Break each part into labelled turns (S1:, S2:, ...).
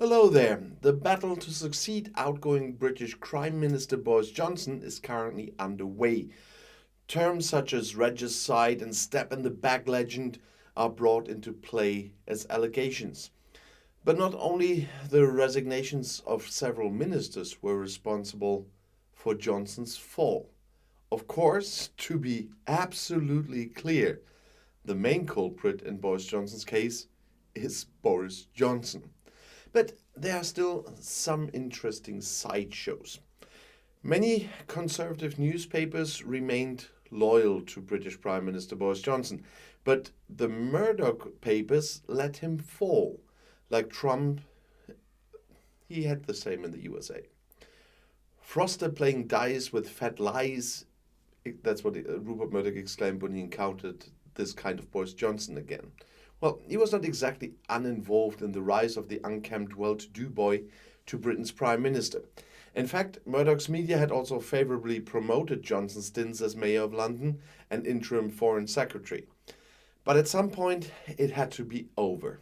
S1: Hello there. The battle to succeed outgoing British Prime Minister Boris Johnson is currently underway. Terms such as regicide and stab in the back legend are brought into play as allegations. But not only the resignations of several ministers were responsible for Johnson's fall. Of course, to be absolutely clear, the main culprit in Boris Johnson's case is Boris Johnson. But there are still some interesting sideshows. Many conservative newspapers remained loyal to British Prime Minister Boris Johnson, but the Murdoch papers let him fall. Like Trump, he had the same in the USA. Froster playing dice with fat lies, that's what Rupert Murdoch exclaimed when he encountered this kind of Boris Johnson again. Well, he was not exactly uninvolved in the rise of the unkempt, well-to-do boy to Britain's Prime Minister. In fact, Murdoch's media had also favourably promoted Johnson's stints as Mayor of London and interim Foreign Secretary. But at some point, it had to be over.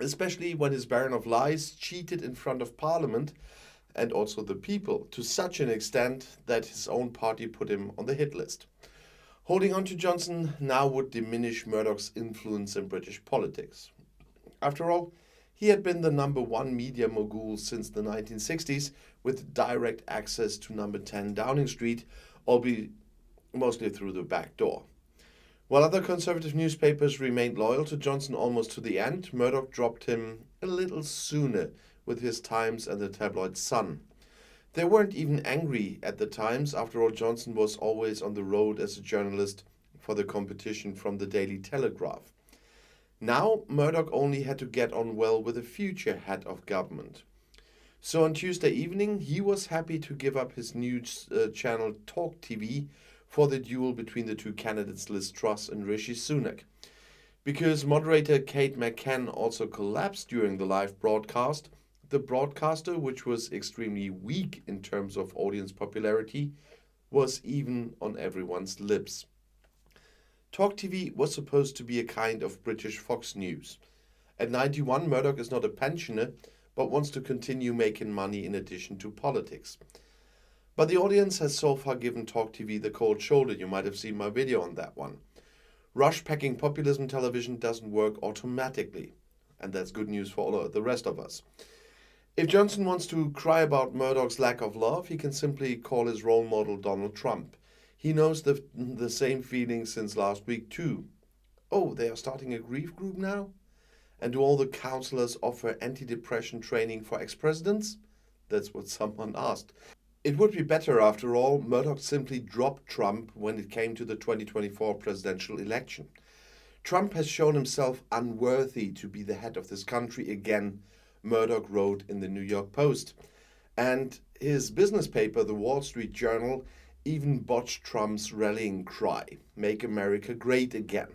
S1: Especially when his Baron of Lies cheated in front of Parliament and also the people to such an extent that his own party put him on the hit list. Holding on to Johnson now would diminish Murdoch's influence in British politics. After all, he had been the number one media mogul since the 1960s, with direct access to number 10 Downing Street, albeit mostly through the back door. While other conservative newspapers remained loyal to Johnson almost to the end, Murdoch dropped him a little sooner with his Times and the tabloid Sun. They weren't even angry at the Times. After all, Johnson was always on the road as a journalist for the competition from the Daily Telegraph. Now, Murdoch only had to get on well with the future head of government. So on Tuesday evening, he was happy to give up his news channel Talk TV for the duel between the two candidates Liz Truss and Rishi Sunak. Because moderator Kate McCann also collapsed during the live broadcast, the broadcaster, which was extremely weak in terms of audience popularity, was even on everyone's lips. Talk TV was supposed to be a kind of British Fox News. At 91, Murdoch is not a pensioner, but wants to continue making money in addition to politics. But the audience has so far given Talk TV the cold shoulder. You might have seen my video on that one. Rush-packing populism television doesn't work automatically, and that's good news for all the rest of us. If Johnson wants to cry about Murdoch's lack of love, he can simply call his role model Donald Trump. He knows the same feelings since last week too. Oh, they are starting a grief group now? And do all the counselors offer anti-depression training for ex-presidents? That's what someone asked. It would be better, after all, Murdoch simply dropped Trump when it came to the 2024 presidential election. Trump has shown himself unworthy to be the head of this country again, Murdoch wrote in the New York Post. And his business paper, the Wall Street Journal, even botched Trump's rallying cry, "Make America Great Again."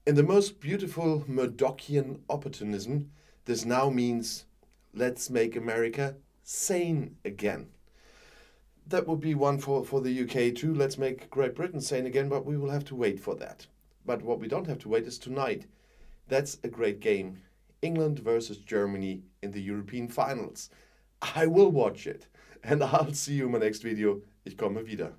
S1: In the most beautiful Murdochian opportunism, this now means, let's make America sane again. That would be one for the UK too. Let's make Great Britain sane again, but we will have to wait for that. But what we don't have to wait is tonight. That's a great game. England versus Germany in the European Finals. I will watch it. And I'll see you in my next video. Ich komme wieder.